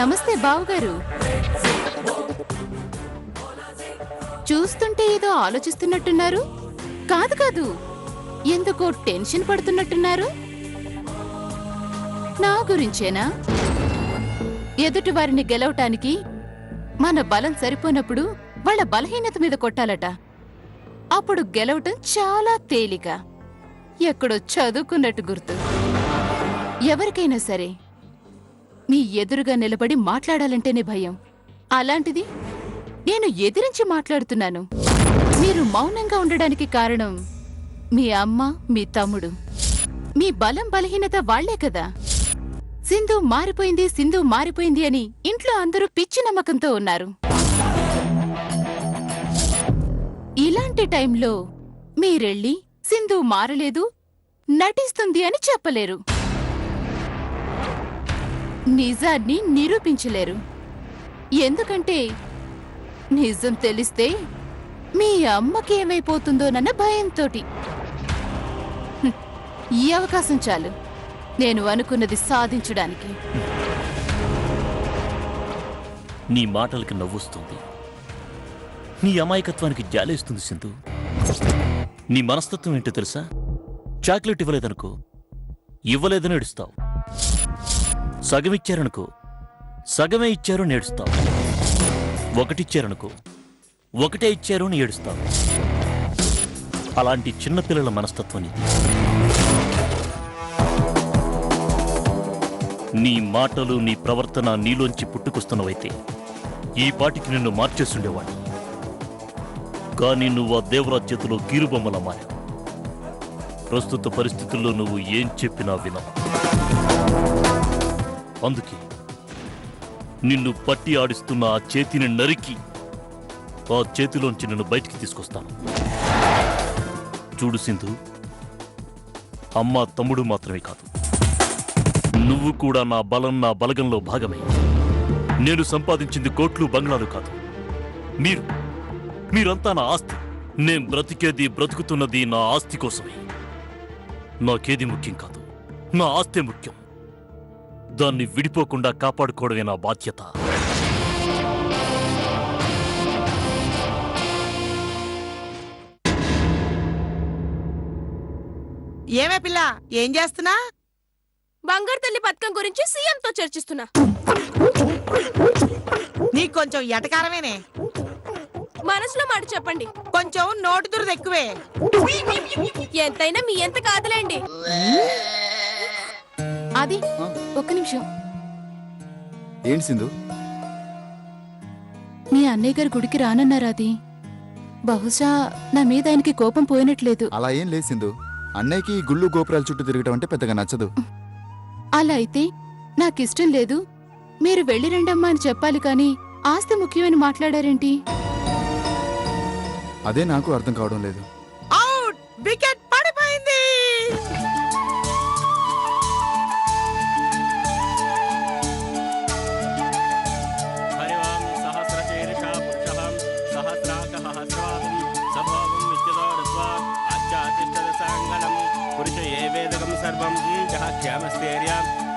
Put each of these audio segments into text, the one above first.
నమస్తే బావగారు. చూస్తుంటే ఏదో ఆలోచిస్తున్నట్టున్నారు. కాదు కాదు, ఎందుకో టెన్షన్ పడుతున్నట్టున్నారు. నా గురించేనా? ఎదుటి వారిని గెలవటానికి మన బలం సరిపోనప్పుడు వాళ్ళ బలహీనత మీద కొట్టాలట. అప్పుడు గెలవటం చాలా తేలిక. ఎక్కడో చదువుకున్నట్టు గుర్తు. ఎవరికైనా సరే మీ ఎదురుగా నిలబడి మాట్లాడాలంటేనే భయం. అలాంటిది నేను ఎదిరించి మాట్లాడుతున్నాను. మీరు మౌనంగా ఉండడానికి కారణం మీ అమ్మ, మీ తమ్ముడు. మీ బలం బలహీనత వాళ్లే కదా. సింధు మారిపోయింది, సింధు మారిపోయింది అని ఇంట్లో అందరూ పిచ్చి నమ్మకంతో ఉన్నారు. ఇలాంటి టైంలో మీరెళ్ళి సింధు మారలేదు, నటిస్తుంది అని చెప్పలేరు. నిజాన్ని నిరూపించలేరు. ఎందుకంటే నిజం తెలిస్తే మీ అమ్మకి ఏమైపోతుందోనన్న భయంతోటి. ఈ అవకాశం చాలు నేను అనుకున్నది సాధించడానికి. నీ మాటలకి నవ్వొస్తుంది, నీ అమాయకత్వానికి జాలేస్తుంది సింధు. నీ మనస్తత్వం ఏంటో తెలుసా? చాక్లెట్ ఇవ్వలేదనుకో, ఇవ్వలేదని ఏడుస్తావు. సగమిచ్చారనుకో, సగమే ఇచ్చారు అని ఏడుస్తావు. ఒకటిచ్చారనుకో, ఒకటే ఇచ్చారు అని ఏడుస్తావు. అలాంటి చిన్నపిల్లల మనస్తత్వం నీ మాటలు, నీ ప్రవర్తన నీలోంచి పుట్టుకొస్తున్నవైతే ఈ పాటికి నిన్ను మార్చేస్తుండేవాడిని. కానీ నువ్వు ఆ దేవరాజ్ చేతిలో కీలుబొమ్మలా మారావు. ప్రస్తుత పరిస్థితుల్లో నువ్వు ఏం చెప్పినా వినవు. అందుకే నిన్ను పట్టి ఆడిస్తున్న ఆ చేతిని నరికి ఆ చేతిలోంచి నిన్ను బయటికి తీసుకొస్తాను. చూడు సింధు, అమ్మ తమ్ముడు మాత్రమే కాదు, నువ్వు కూడా నా బలం, నా బలగంలో భాగమే. నేను సంపాదించింది కోట్లు, బంగ్లాలు కాదు. మీరంతా నా ఆస్తి. నేను బ్రతికేది, బ్రతుకుతున్నది నా ఆస్తి కోసమే. నాకేది ముఖ్యం కాదు, నా ఆస్తే ముఖ్యం. దాన్ని విడిపోకుండా కాపాడుకోవడమే నా బాధ్యత. ఏమే పిల్ల, ఏం చేస్తున్నా? బంగారు తల్లి పథకం గురించి సీఎంతో చర్చిస్తున్నా. నీకు కొంచెం ఎటకారమేనే. మనసులో మాట చెప్పండి. కొంచెం నోటు దురద ఎక్కువే. ఎంతైనా మీ ఎంత కాదులేండి. అది ఒక్క నిమిషం. ఏంటి సింధు? మీ అన్నయ్య గారు గుడికి రానన్నారు. అది బహుశా నా మీద ఆయనకి కోపం పోయినట్లేదు. అలా ఏం లేదు సింధు. అన్నయ్యకి గుళ్ళు గోపురాల చుట్టూ తిరగటం అంటే పెద్దగా నచ్చదు. అలా అయితే నాకిష్టం లేదు, మీరు వెళ్ళి రండమ్మా అని చెప్పాలి కానీ ఆస్తి ముఖ్యమని మాట్లాడారేంటి? అదే నాకు అర్థం కావడం లేదు. అవుట్! వికెట్ పడిపోయింది.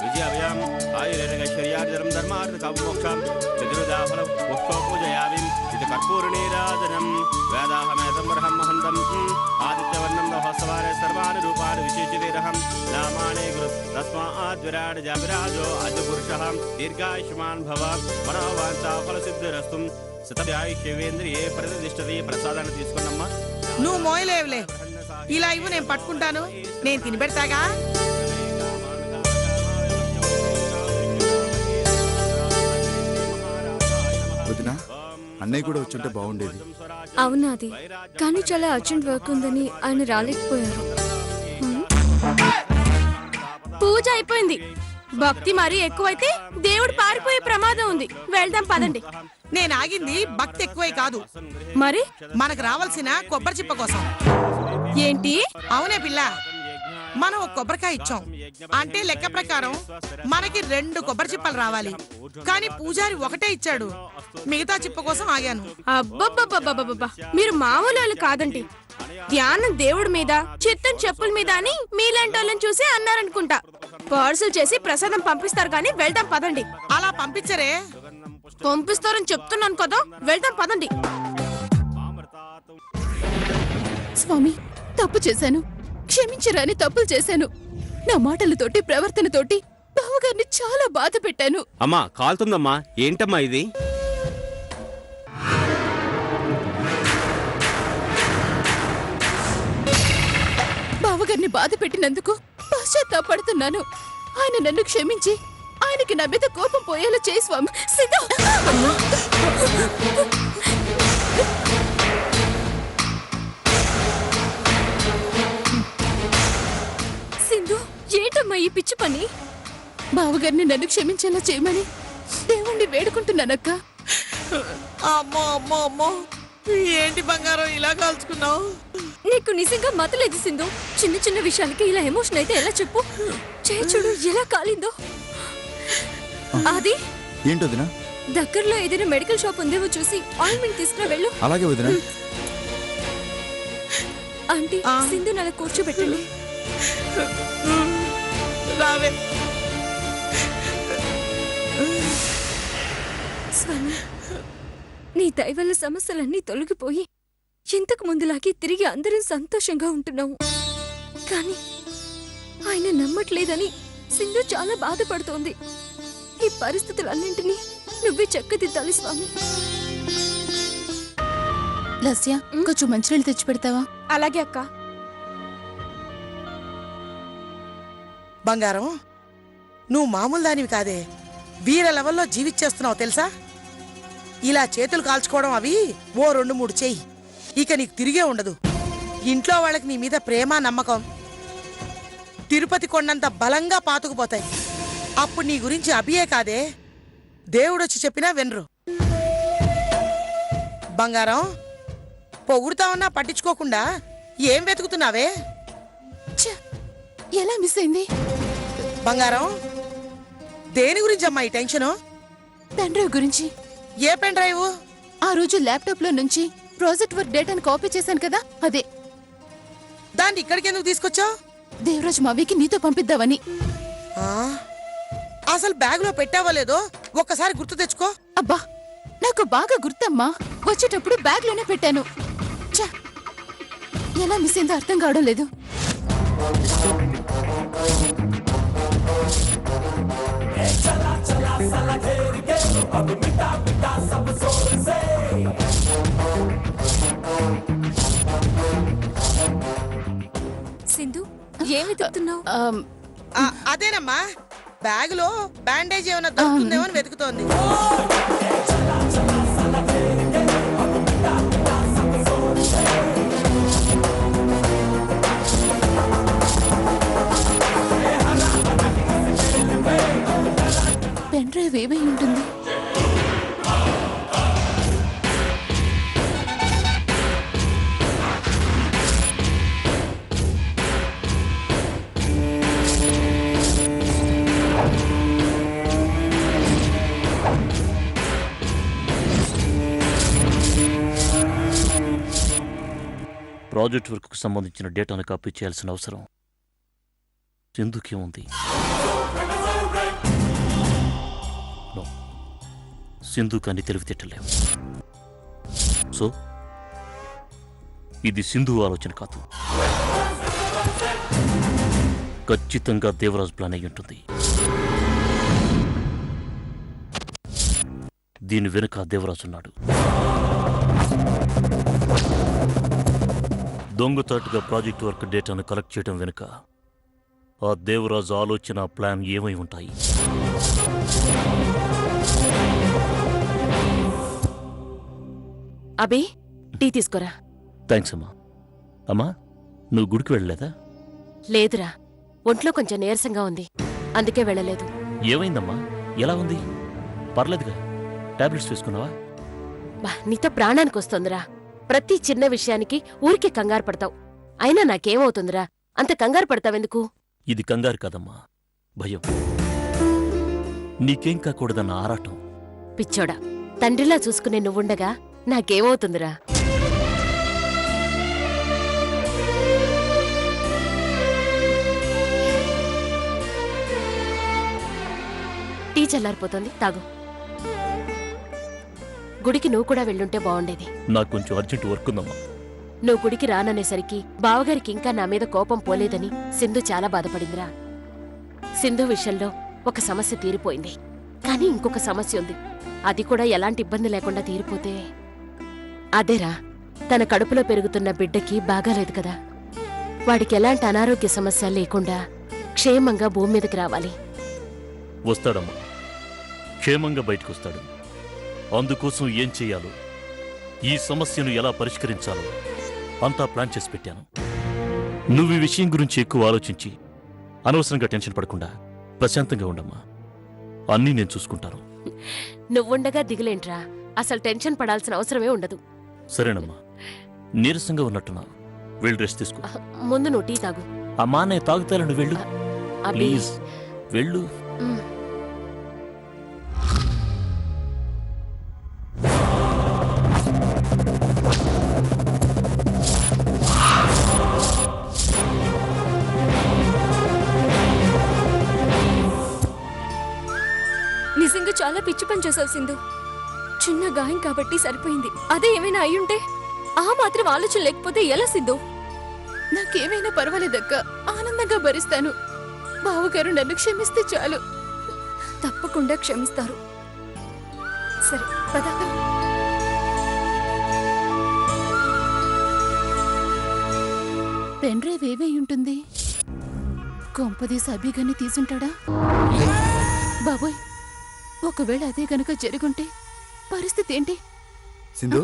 విజయాభయం ఆయుర్వేదైశ్వర్యార్జనం ధర్మార్థకమోక్షం చతుర్దాఫలం పుష్పపూజయామి ఇది కర్పూరనీరాజనం వేదాహమేతం బృహం మహంతం ఆదిత్యవర్ణం బహస్వారే సర్వాణి రూపాణి విశేషితేరహం నామాని గురు తస్మాత్ విరాట్ జావిరాజో అద్భురుషః దీర్ఘాయుష్మాన్ భవ మనోవాంఛా ఫలసిద్ధిరస్తు శతవ్యాయుష్యేంద్రియే ప్రతిష్ఠతి. ప్రసాదాన్ని తీసుకున్నమ్మా. నువ్వు మోయలేవులే, ఇలా ఇవ్వు, నేను పట్టుకుంటాను. నేను తిని పెడతాగా. వదినా, అన్నయ్య కూడా వచ్చుంటే బాగుండేది. అవునాది, కానీ చాలా అర్జెంట్ వర్క్ ఉందని ఆయన రాలేకపోయారు. పూజ అయిపోయింది. భక్తి మరీ ఎక్కువైతే దేవుడు పారిపోయే ప్రమాదం ఉంది. వెళ్దాం పదండి. నేను ఆగింది భక్తి ఎక్కువై కాదు, మరి మనకు రావాల్సిన కొబ్బరి చిప్ప కోసం. ఏంటి? అవునే పిల్ల, మనం ఒక కొబ్బరికాయ ఇచ్చాం అంటే లెక్క ప్రకారం మనకి 2 కొబ్బరి చిప్పలు రావాలి. కానీ పూజారి ఒకటే ఇచ్చాడు. మిగతా చిప్ప కోసం ఆగాను. అబ్బబ్బబ్బబ్బబ్బబ్బా, మీరు మామూలు వాళ్ళు కాదండి. ధ్యానం దేవుడి మీద, చిత్తం చెప్పుల మీద అని మీలాంటి వాళ్ళని చూసి అన్నారనుకుంటా. పార్సల్ చేసి ప్రసాదం పంపిస్తారు కానీ వెళ్దాం పదండి. అలా పంపించరే. పంపిస్తారని చెప్తున్నాను కదా, వెళ్దాం పదండి. స్వామి, తప్పు చేశాను, క్షమించరాని తప్పులు చేశాను. నా మాటలతోటి ప్రవర్తనతోటి బావగారిని చాలా బాధ పెట్టాను. అమ్మా కాలుతుందమ్మా, ఏంటమ్మా ఇది? బావగారిని బాధ పెట్టినందుకు పశ్చాత్తాపడుతున్నాను. ఆయన నన్ను క్షమించి ఆయనకి నా మీద కోపం పోయేలా చేయి స్వామి. సిద్ధు! సింధు, ఏంటమ్మా ఈ పిచ్చి పని? బావగారిని నన్ను క్షమించేలా చేయమని దేవుణ్ణి వేడుకుంటున్నానక్క. అమ్మో అమ్మో అమ్మో, ఏంటి బంగారం ఇలా కాల్చుకున్నావు? నీకు నిజంగా మతలేదు సింధు. చిన్న చిన్న విషయాలకి ఇలా ఎమోషన్ అయితే ఎలా చెప్పు? చూడు ఎలా కాలిందో. అది ఏంటి వదినా? దగ్గరలో ఏదైనా మెడికల్ షాప్ ఉందేమో చూసి ఆయింట్మెంట్ తీసుకురా వెళ్ళు. అలాగే వదినా. ఆంటీ, సింధు అలా కూర్చోబెట్టండి. రావే. స్వామి, నీ దయ వల్ల సమస్యలన్నీ తొలగిపోయి ఇంతకు ముందులాగే తిరిగి అందరం సంతోషంగా ఉంటున్నాము. కానీ ఆయన నమ్మట్లేదని సింధు చాలా బాధపడుతోంది. ఈ పరిస్థితులన్నింటినీ నువ్వే చక్కదిద్దాలి స్వామి. లస్య, కొంచెం మంచినీళ్ళు తెచ్చి పెడతావా? అలాగే అక్క. బంగారం, నువ్వు మామూలు దానివి కాదే, వీర లెవెల్లో జీవించేస్తున్నావు తెలుసా? ఇలా చేతులు కాల్చుకోవడం అవి ఓ 2-3 చెయ్యి, ఇక నీకు తిరిగే ఉండదు. ఇంట్లో వాళ్ళకి నీ మీద ప్రేమ నమ్మకం తిరుపతి కొండంత బలంగా పాతుకుపోతాయి. అప్పుడు నీ గురించి అభియే కాదే, దేవుడొచ్చి చెప్పినా వినరు. బంగారం, పొగుడుతా ఉన్నా పట్టించుకోకుండా ఏం వెతుకుతున్నావే? ఛ! ఎలా మిస్ అయింది? బంగారం, దేని గురించి అమ్మా ఈ టెన్షను? పెన్ డ్రైవ్ గురించి. A pen drive? ఆ రోజు ల్యాప్టాప్ లో నుంచి ప్రాజెక్ట్ వర్క్ డేటాను కాపీ చేశాను కదా, అదే. దాన్ని ఇక్కడికి ఎందుకు తీసుకొచ్చావు? దేవరాజ్ మావికి నీతో పంపిద్దామని. అసలు బ్యాగ్ లో పెట్టావో లేదో ఒక్కసారి గుర్తు తెచ్చుకో. అబ్బా, నాకు బాగా గుర్తమ్మా. వచ్చేటప్పుడు బ్యాగ్ లోనే పెట్టాను. ఛ! ఎలా మిస్ అయిందో అర్థం కావడం లేదు. సింధు, ఏమి వెతుకుతున్నావు? అదేనమ్మా, బ్యాగ్ లో బ్యాండేజ్ ఏమైనా దొరుకుతుందేమో అని వెతుకుతోంది. పెన్ డ్రైవ్ ఏమై ఉంటుంది? ప్రాజెక్ట్ వర్క్కు సంబంధించిన డేటాను కాపీ చేయాల్సిన అవసరం సింధుకి ఉంది. సింధు కానీ తెలివితేటలేవు. సో ఇది సింధు ఆలోచన కాదు, ఖచ్చితంగా దేవరాజ్ ప్లాన్ అయి ఉంటుంది. దీని వెనుక దేవరాజు ఉన్నాడు. దొంగతాటుగా ప్రాజెక్ట్ వర్క్ డేటాను కలెక్ట్ చేయడం వెనుక ఆ దేవరాజు ఆలోచన ప్లాన్ ఏమై ఉంటాయి? అబే, టీ తీసుకురా. థ్యాంక్స్ అమ్మా. అమ్మా, నువ్వు గుడికి వెళ్ళలేదా? లేదురా, ఒంట్లో కొంచెం నీరసంగా ఉంది, అందుకే వెళ్ళలేదు. ఏమైందమ్మా? ఎలా ఉంది? పర్లేదుగా? టాబ్లెట్స్ వేసుకున్నావా? నీతో ప్రాణానికి వస్తుందిరా. ప్రతి చిన్న విషయానికి ఊరికే కంగారు పడతావు. అయినా నాకేమవుతుందిరా, అంత కంగారు పడతావెందుకు? ఇది కంగారు కాదమ్మా, భయం. నీకేం కాకూడదన్న ఆరాటం. పిచ్చోడా, తండ్రిలా చూసుకునే నువ్వుండగా నాకేమవుతుందిరా? చల్లారిపోతుంది, తాగు. గుడికి నువ్వు కూడా వెళ్ళుంటే బాగుండేది. నాకు కొంచెం అర్జెంట్ వర్క్ ఉందమ్మా. నువ్వు గుడికి రాననేసరికి బావగారికి ఇంకా నా మీద కోపం పోలేదని సింధు చాలా బాధపడిందిరా. సింధు విషయంలో ఒక సమస్య తీరిపోయింది, కానీ ఇంకొక సమస్య ఉంది. అది కూడా ఎలాంటి ఇబ్బంది లేకుండా తీరిపోతే అదేరా, తన కడుపులో పెరుగుతున్న బిడ్డకి బాగాలేదు కదా. వాడికి ఎలాంటి అనారోగ్య సమస్య లేకుండా క్షేమంగా భూమి మీదకి రావాలి. వస్తాడమ్మా, క్షేమంగా బయటకు వస్తాడు. అందుకోసం ఏం చెయ్యాలో, ఈ సమస్యను ఎలా పరిష్కరించాలో అంతా ప్లాన్ చేసి పెట్టాను. నువ్వు ఈ విషయం గురించి ఎక్కువ ఆలోచించి అనవసరంగా టెన్షన్ పడకుండా ప్రశాంతంగా ఉండమ్మా. అన్నీ నేను చూసుకుంటాను. నువ్వుండగా దిగులేంట్రా, అసలు టెన్షన్ పడాల్సిన అవసరమే ఉండదు. సరేనమ్మా, నీరసంగా ఉన్నట్టున్నా, వెళ్ళి రెస్ట్ తీసుకో. ముందు నువ్వు టీ తాగు. అమ్మా, నేను తాగుతాను, నువ్వు వెళ్ళు అబ్బి. ప్లీజ్, వెళ్ళు. ఉమ్. నిజంగా చాలా పిచ్చి పని చేసావు సింధు. చిన్న గాయం కాబట్టి సరిపోయింది. అదే ఏమైనా అయ్యుంటే ఆ మాత్రం ఆలోచన లేకపోతే ఎలా సింధు? నాకేమైనా పర్వాలేదక్క, ఆనందంగా భరిస్తాను. బావగారు నన్ను క్షమిస్తే చాలు. తప్పకుండా క్షమిస్తారు. సరే పద. పెన్ డ్రైవ్ ఏవై ఉంటుంది? కొంపదీసి అభిగాన్ని తీసుంటాడా? బాబోయ్, ఒకవేళ అదే గనక జరుగుంటే పరిస్థితి ఏంటి? సింధు,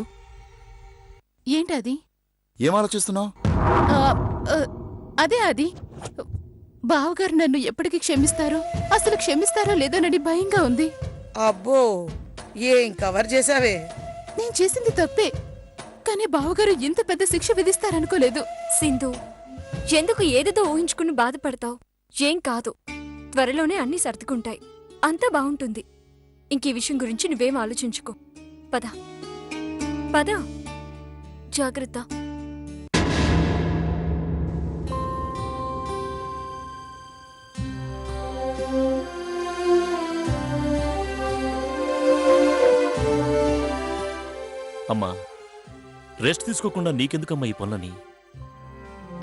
ఏంటి అది? ఏం ఆలోచిస్తున్నావు? ఆ, ఆ, అదే అది. బావగారు నన్ను ఎప్పటికి క్షమిస్తారో, అసలు క్షమిస్తారో లేదోనని భయంగా ఉంది. అబ్బో, ఏం కవర్ చేసావే. నేను చేసింది తప్పే, కానీ బావగారు ఇంత పెద్ద శిక్ష విధిస్తారనుకోలేదు. సింధు, ఎందుకు ఏదేదో ఊహించుకుని బాధపడతావు? ఏం కాదు, త్వరలోనే అన్నీ సర్దుకుంటాయి. అంతా బాగుంటుంది. ఇంక ఈ విషయం గురించి నువ్వేం ఆలోచించుకో. పద పద, జాగ్రత్త. అమ్మా, రెస్ట్ తీసుకోకుండా నీకెందుకమ్మా ఈ పనులని?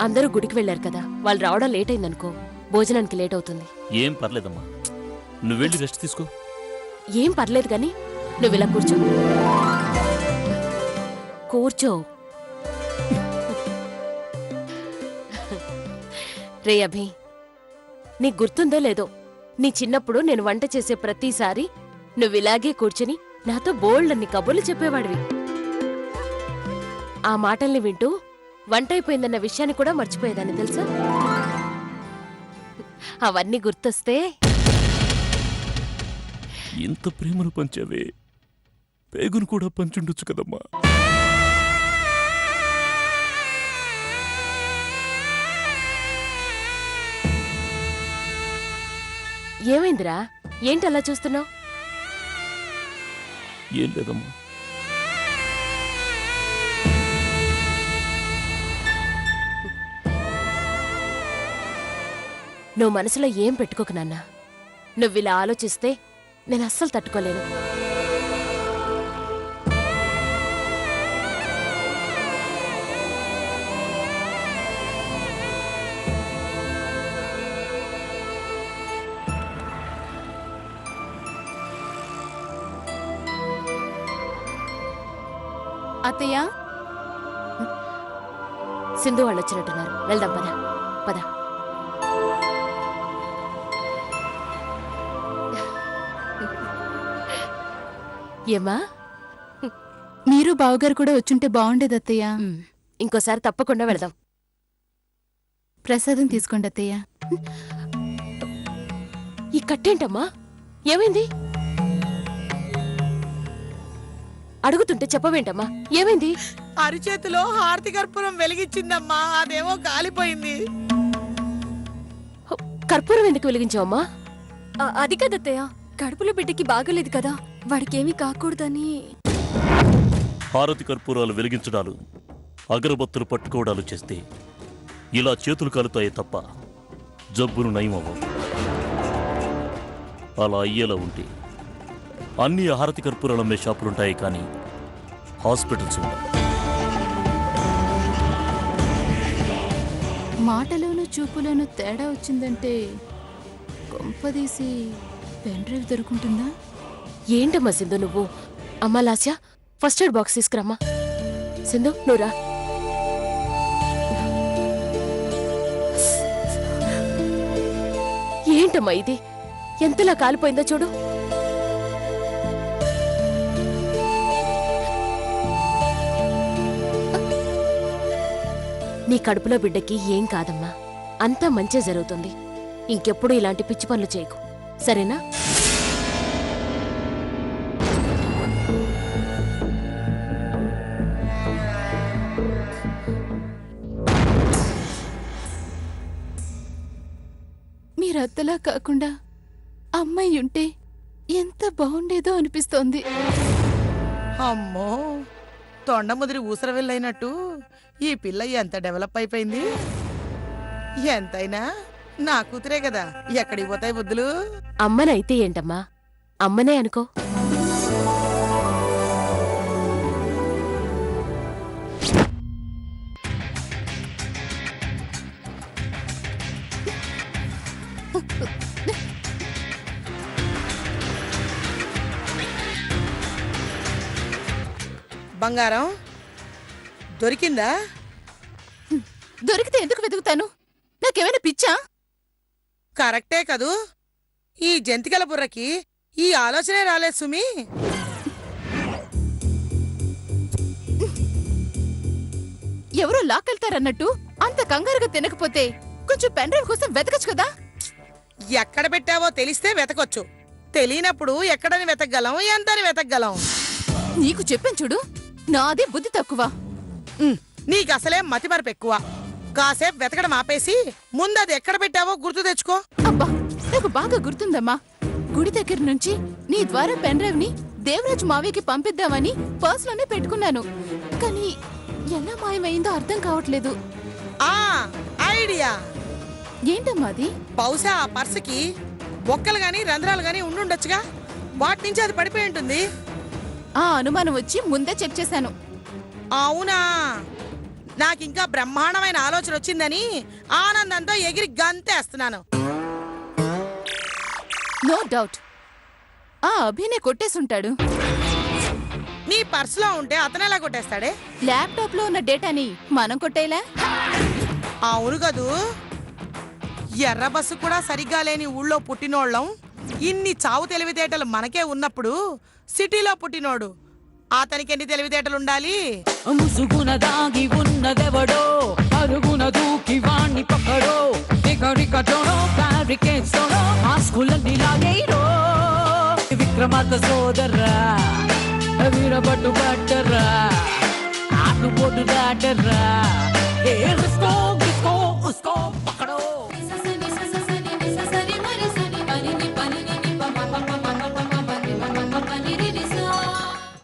అందరూ గుడికి వెళ్లారు కదా, వాళ్ళు రావడం లేట్ అయిందనుకో, భోజనానికి లేట్ అవుతుంది. ఏం పర్లేదమ్మా, నువ్వు వెళ్ళి రెస్ట్ తీసుకో. ఏం పర్లేదు గాని నువ్వు ఇలా కూర్చో. కూర్చో. రే అభి, నీకు గుర్తుందో లేదో, నీ చిన్నప్పుడు నేను వంట చేసే ప్రతిసారి నువ్విలాగే కూర్చుని నాతో బోల్డన్ని కబుర్లు చెప్పేవాడివి. ఆ మాటల్ని వింటూ వంట అయిపోయిందన్న విషయాన్ని కూడా మర్చిపోయేదాన్ని తెలుసా? అవన్నీ గుర్తొస్తే ఇంత ప్రేమను పంచావే, పేగును కూడా పంచుండొచ్చు కదమ్మా. ఏమైందిరా, ఏంటి అలా చూస్తున్నావు? ఏం లేదమ్మా. నువ్వు మనసులో ఏం పెట్టుకోకు నాన్న. నువ్విలా ఆలోచిస్తే నేను అస్సలు తట్టుకోలేను. అత్తయ్య, సింధు వాళ్ళు వచ్చినట్టున్నారు, వెళ్దాం పద పద. ఏమా, మీరు బావగారు కూడా వచ్చుంటే బాగుండేది అత్తయ్య. ఇంకోసారి తప్పకుండా వెళదాం. ప్రసాదం తీసుకోండి అత్తయ్య. ఈ కట్టేంటమ్మా, ఏమైంది? అడుగుతుంటే చెప్పవేంటమ్మా, ఏమైంది? అరిచేతిలో హారతి కర్పూరం వెలిగించిందమ్మా, అదేమో కాలిపోయింది. కర్పూరం ఎందుకు వెలిగించావమ్మా? అది కదత్తయ్య, కడుపులో బిడ్డకి బాగలేదు కదా, వాడికేమీ కాకూడదని. హారతి కర్పూరాలు వెలిగించడాలు, అగరబత్తులు పట్టుకోవడాలు చేస్తే ఇలా చేతులు కాలుతాయే తప్ప జబ్బును నయమవ్వవు. అలా అయ్యేలా ఉంటే అన్ని హారతి కర్పూరాలు అమ్మే షాపులుంటాయి, కానీ హాస్పిటల్స్ ఉండవు. మాటలోనూ చూపులోనూ తేడా వచ్చిందంటే కొంపదీసి పెన్ డ్రైవ్ దొరుకుంటుందా? ఏంటమ్మా సింధు నువ్వు? అమ్మా లాస్య, ఫస్ట్ ఎయిడ్ బాక్స్ తీసుకురమ్మా. సింధు నువ్వురా. ఏంటమ్మా ఇది? ఎంతలా కాలిపోయిందో చూడు. నీ కడుపులో బిడ్డకి ఏం కాదమ్మా, అంతా మంచే జరుగుతుంది. ఇంకెప్పుడు ఇలాంటి పిచ్చి పనులు చేయకు, సరేనా? మీరత్తలా కాకుండా అమ్మాయి ఉంటే ఎంత బాగుండేదో అనిపిస్తోంది. అమ్మో, తొండ ముదిరి ఊసర వెళ్ళైనట్టు ఈ పిల్ల ఎంత డెవలప్ అయిపోయింది. ఎంతైనా నా కూతురే కదా, ఎక్కడికి పోతాయి బుద్ధులు. అమ్మనైతే ఏంటమ్మా, అమ్మనే అనుకో. బంగారం దొరికిందా? దొరికితే ఎందుకు వెతుకుతాను? నాకేమైనా పిచ్చా? కరెక్టే కదూ. ఈ జంతికల బుర్రకి ఈ ఆలోచనే రాలేదు సుమి. ఎవరో లాక్కెళ్తారన్నట్టు అంత కంగారుగా తినకపోతే కొంచెం పెన్ డ్రైవ్ కోసం వెతకచ్చు కదా. ఎక్కడ పెట్టావో తెలిస్తే వెతకొచ్చు, తెలియనప్పుడు ఎక్కడని వెతకగలం, ఎంతని వెతకగలం. నీకు చెప్పాను చూడు, నాది బుద్ధి తక్కువ. నీకు అసలే మతిమరపు ఎక్కువ. కాసేపు వెతకడం ఆపేసి ముందు అది ఎక్కడ పెట్టావో గుర్తు తెచ్చుకో. అబ్బా, నాకు బాగా గుర్తుందమ్మా. గుడి దగ్గర నుంచి నీ ద్వారా పెన్ డ్రైవ్ ని దేవరాజు మావయ్యకి పంపిద్దామని పర్స్ లోనే పెట్టుకున్నాను. కానీ ఎలా మాయమైందో అర్థం కావట్లేదు. ఆ ఐడియా ఏంటమ్మా అది? బహుశా ఆ పర్సుకి బొక్కలు గాని రంధ్రాలు గాని ఉండుండొచ్చుగా, వాటి నుంచి అది పడిపోయి ఉంటుంది. ఆ అనుమానం వచ్చి ముందే చెక్ చేశాను. అవునా? నాకింకా బ్రహ్మాండమైన ఆలోచన వచ్చిందని ఆనందంతో ఎగిరి గంతేస్తున్నాను. నో డౌట్ ఆ అభినే కొట్టేసుంటాడు. నీ పర్సులో ఉంటే అతనెలా కొట్టేస్తాడే? ల్యాప్టాప్ లో ఉన్న డేటాని మనం కొట్టేలా? అవును కదూ. ఎర్ర బస్సు కూడా సరిగ్గా లేని ఊళ్ళో పుట్టినోళ్ళం ఇన్ని చావు తెలివితేటలు మనకే ఉన్నప్పుడు సిటీలో పుట్టినోడు అతనికి ఎన్ని తెలివితేటలుండాలి? ముసుగున దాగి ఉన్నదెవడో, అరుగున దూకి వాణ్ణి పక్కడో, నిగరికటోనో బ్యారికేడ్స్తోనో ఆ స్కూలన్నీ లాగేరో. విక్రమార్క సోదర్రా, వీరబట్టు బట్టర్రా, ఆటుపోటు దాటర్రా.